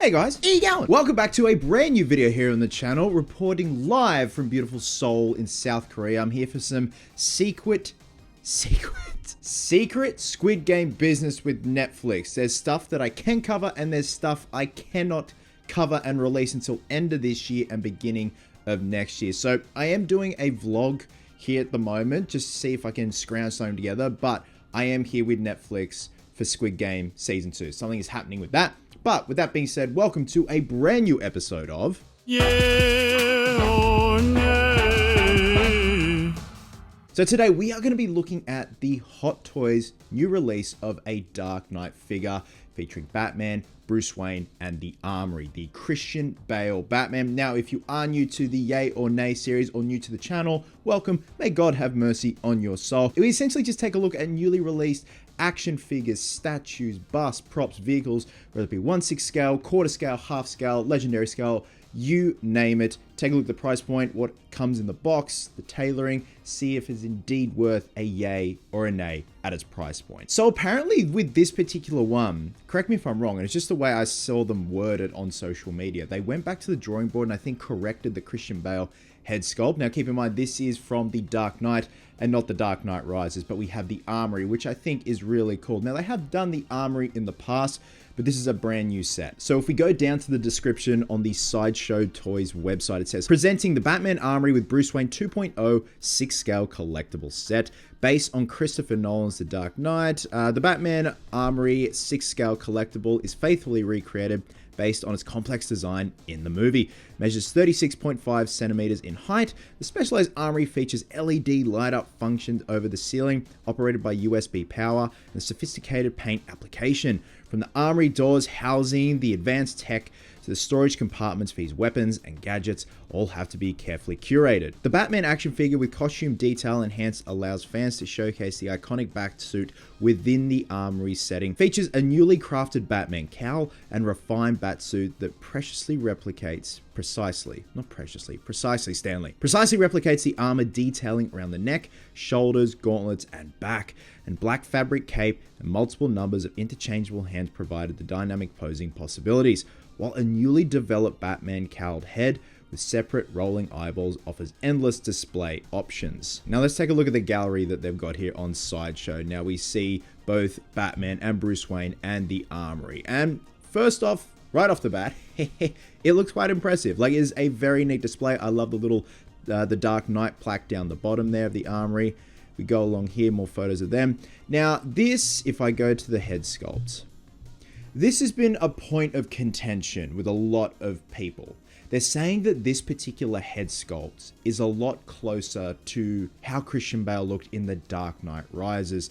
Hey guys, how you going? Welcome back to a brand new video here on the channel, reporting live from beautiful Seoul in South Korea. I'm here for some secret Squid Game business with Netflix. There's stuff that I can cover and there's stuff I cannot cover and release until end of this year and beginning of next year. So I am doing a vlog here at the moment just to see if I can scrounge something together, but I am here with Netflix for Squid Game Season 2. Something is happening with that. But with that being said, welcome to a brand new episode of Yeah or Nay. So today we are going to be looking at the Hot Toys new release of a Dark Knight figure featuring Batman, Bruce Wayne, and the Armory, the Christian Bale Batman. Now, if you are new to the Yay or Nay series or new to the channel, welcome. May God have mercy on your soul. We essentially just take a look at newly released action figures, statues, busts, props, vehicles, whether it be 1/6 scale, quarter scale, half scale, legendary scale, you name it. Take a look at the price point, what comes in the box, the tailoring, see if it's indeed worth a yay or a nay at its price point. So apparently with this particular one, correct me if I'm wrong, and it's just the way I saw them worded on social media, they went back to the drawing board and I think corrected the Christian Bale head sculpt. Now keep in mind, this is from the Dark Knight and not the Dark Knight Rises, but we have the Armory, which I think is really cool. Now they have done the Armory in the past, but this is a brand new set. So if we go down to the description on the Sideshow Toys website, it says, presenting the Batman Armory with Bruce Wayne 2.0 6-scale collectible set. Based on Christopher Nolan's The Dark Knight, the Batman Armory 6-scale collectible is faithfully recreated based on its complex design in the movie. Measures 36.5 centimeters in height. The specialized armory features LED light-up functions over the ceiling, operated by USB power, and a sophisticated paint application. From the armory doors housing the advanced tech to the storage compartments for his weapons and gadgets, all have to be carefully curated. The Batman action figure with costume detail enhanced allows fans to showcase the iconic Batsuit within the Armory setting. Features a newly crafted Batman cowl and refined Batsuit that precisely replicates the armor detailing around the neck, shoulders, gauntlets, and back. And black fabric cape and multiple numbers of interchangeable hands provided the dynamic posing possibilities, while a newly developed Batman cowled head with separate rolling eyeballs offers endless display options. Now let's take a look at the gallery that they've got here on Sideshow. Now we see both Batman and Bruce Wayne and the Armory. And first off, right off the bat, it looks quite impressive. Like, it is a very neat display. I love the little, the Dark Knight plaque down the bottom there of the Armory. We go along here, more photos of them. Now this, if I go to the head sculpt, this has been a point of contention with a lot of people. They're saying that this particular head sculpt is a lot closer to how Christian Bale looked in The Dark Knight Rises.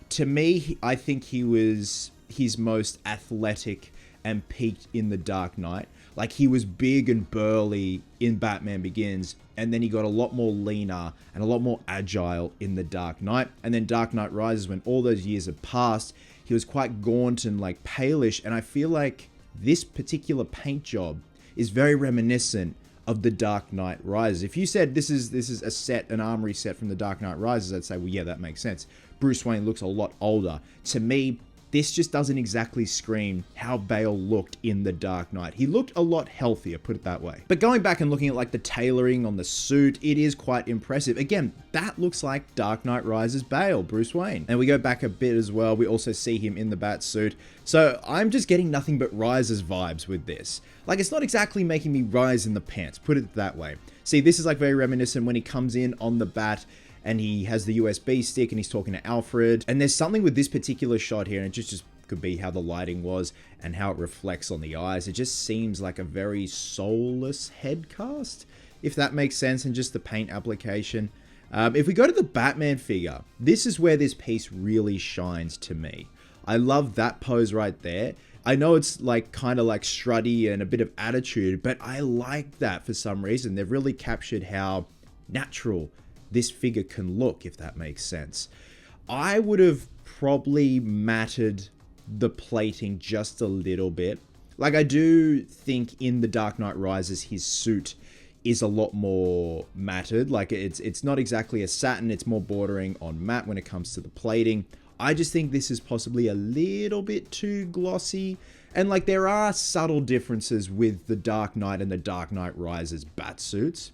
To me, I think he was his most athletic and peaked in The Dark Knight. Like, he was big and burly in Batman Begins, and then he got a lot more leaner and a lot more agile in The Dark Knight. And then Dark Knight Rises, when all those years have passed, he was quite gaunt and like palish, and I feel like this particular paint job is very reminiscent of The Dark Knight Rises. If you said this is a set, an Armory set from The Dark Knight Rises, I'd say, well, yeah, that makes sense. Bruce Wayne looks a lot older. To me, this just doesn't exactly scream how Bale looked in The Dark Knight. He looked a lot healthier, put it that way. But going back and looking at like the tailoring on the suit, it is quite impressive. Again, that looks like Dark Knight Rises Bale, Bruce Wayne. And we go back a bit as well. We also see him in the bat suit. So I'm just getting nothing but Rises vibes with this. Like, it's not exactly making me rise in the pants, put it that way. See, this is like very reminiscent when he comes in on the bat and he has the USB stick and he's talking to Alfred. And there's something with this particular shot here, and it just could be how the lighting was and how it reflects on the eyes. It just seems like a very soulless head cast, if that makes sense, and just the paint application. If we go to the Batman figure, this is where this piece really shines to me. I love that pose right there. I know it's like kind of like strutty and a bit of attitude, but I like that for some reason. They've really captured how natural this figure can look, if that makes sense. I would have probably matted the plating just a little bit. Like, I do think in The Dark Knight Rises, his suit is a lot more matted. Like, it's not exactly a satin, it's more bordering on matte when it comes to the plating. I just think this is possibly a little bit too glossy. And like, there are subtle differences with the Dark Knight and the Dark Knight Rises batsuits,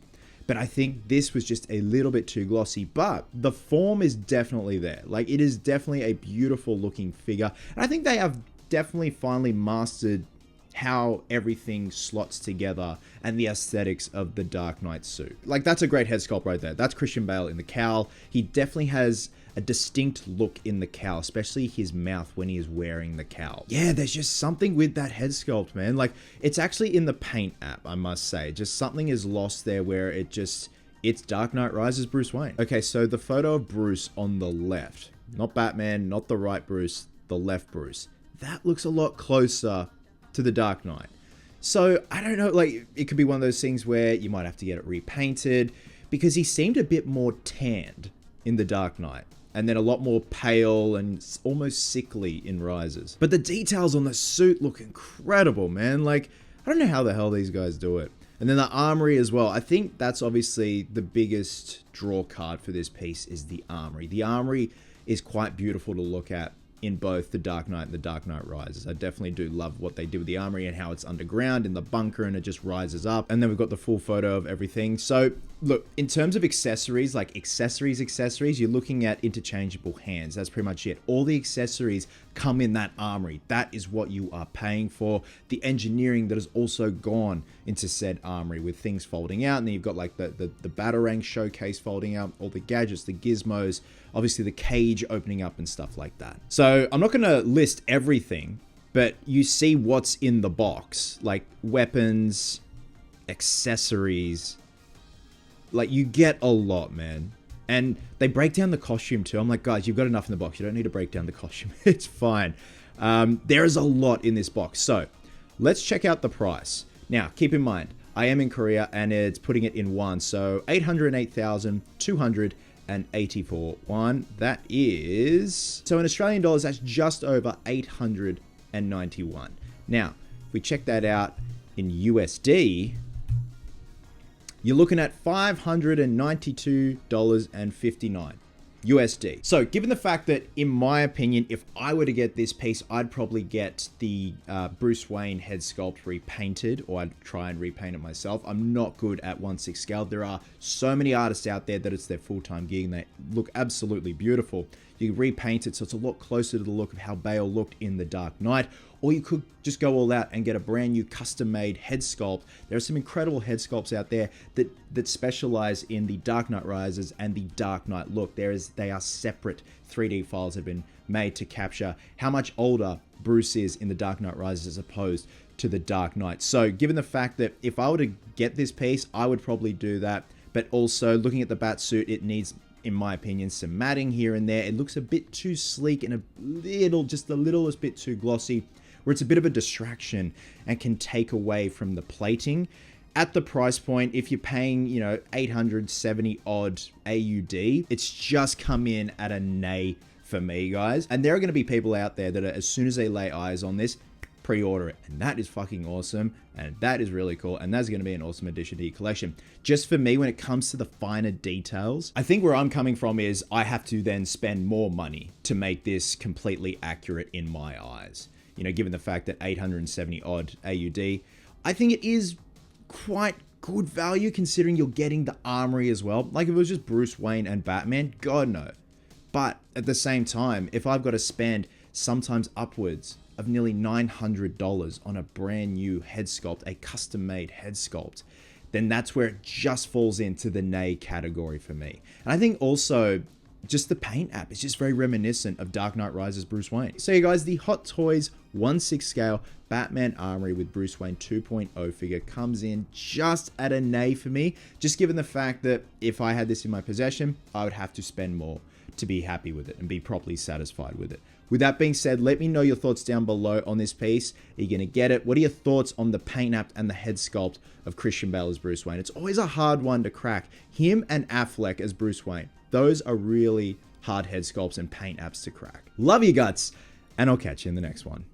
but I think this was just a little bit too glossy. But the form is definitely there. Like, it is definitely a beautiful looking figure, and I think they have definitely finally mastered how everything slots together and the aesthetics of the Dark Knight suit. Like, that's a great head sculpt right there. That's Christian Bale in the cowl. He definitely has a distinct look in the cowl, especially his mouth when he is wearing the cowl. Yeah, there's just something with that head sculpt, man. Like, it's actually in the Paint app, I must say. Just something is lost there where it's Dark Knight Rises Bruce Wayne. Okay, so the photo of Bruce on the left, not Batman, not the right Bruce, the left Bruce, that looks a lot closer to the Dark Knight. So I don't know, like, it could be one of those things where you might have to get it repainted, because he seemed a bit more tanned in the Dark Knight, and then a lot more pale and almost sickly in Rises. But the details on the suit look incredible, man. Like, I don't know how the hell these guys do it. And then the Armory as well. I think that's obviously the biggest draw card for this piece is the Armory. The Armory is quite beautiful to look at in both the Dark Knight and the Dark Knight Rises. I definitely do love what they did with the Armory and how it's underground in the bunker and it just rises up. And then we've got the full photo of everything. So look, in terms of accessories, like accessories, you're looking at interchangeable hands. That's pretty much it. All the accessories come in that Armory. That is what you are paying for. The engineering that has also gone into said Armory with things folding out. And then you've got like the Batarang showcase folding out, all the gadgets, the gizmos, obviously the cage opening up and stuff like that. So I'm not going to list everything, but you see what's in the box, like weapons, accessories. Like, you get a lot, man. And they break down the costume too. I'm like, guys, you've got enough in the box. You don't need to break down the costume. It's fine. There is a lot in this box. So let's check out the price. Now, keep in mind, I am in Korea and it's putting it in won. So 808,284 won. That is, so in Australian dollars, that's just over 891. Now, if we check that out in USD, you're looking at $592.59 USD. So given the fact that, in my opinion, if I were to get this piece, I'd probably get the Bruce Wayne head sculpt repainted, or I'd try and repaint it myself. I'm not good at 1/6 scale. There are so many artists out there that it's their full-time gig and they look absolutely beautiful. You can repaint it so it's a lot closer to the look of how Bale looked in The Dark Knight, or you could just go all out and get a brand new custom-made head sculpt. There are some incredible head sculpts out there that specialize in the Dark Knight Rises and the Dark Knight look. They are separate 3D files that have been made to capture how much older Bruce is in The Dark Knight Rises as opposed to The Dark Knight. So given the fact that if I were to get this piece, I would probably do that. But also, looking at the Batsuit, it needs, in my opinion, some matting here and there. It looks a bit too sleek and just the littlest bit too glossy, where it's a bit of a distraction and can take away from the plating. At the price point, if you're paying, 870 odd AUD, it's just come in at a nay for me, guys. And there are going to be people out there that are, as soon as they lay eyes on this, pre-order it, and that is fucking awesome, and that is really cool, and that's going to be an awesome addition to your collection. Just for me, when it comes to the finer details, I think where I'm coming from is I have to then spend more money to make this completely accurate in my eyes. Given the fact that 870 odd AUD, I think it is quite good value considering you're getting the Armory as well. Like, if it was just Bruce Wayne and Batman, God no. But at the same time, if I've got to spend sometimes upwards of nearly $900 on a brand new head sculpt, a custom made head sculpt, then that's where it just falls into the nay category for me. And I think also, just the paint app is just very reminiscent of Dark Knight Rises Bruce Wayne. So you guys, the Hot Toys 1/6 scale Batman Armory with Bruce Wayne 2.0 figure comes in just at a nay for me, just given the fact that if I had this in my possession, I would have to spend more to be happy with it and be properly satisfied with it. With that being said, let me know your thoughts down below on this piece. Are you going to get it? What are your thoughts on the paint app and the head sculpt of Christian Bale as Bruce Wayne? It's always a hard one to crack. Him and Affleck as Bruce Wayne. Those are really hard head sculpts and paint apps to crack. Love you guts, and I'll catch you in the next one.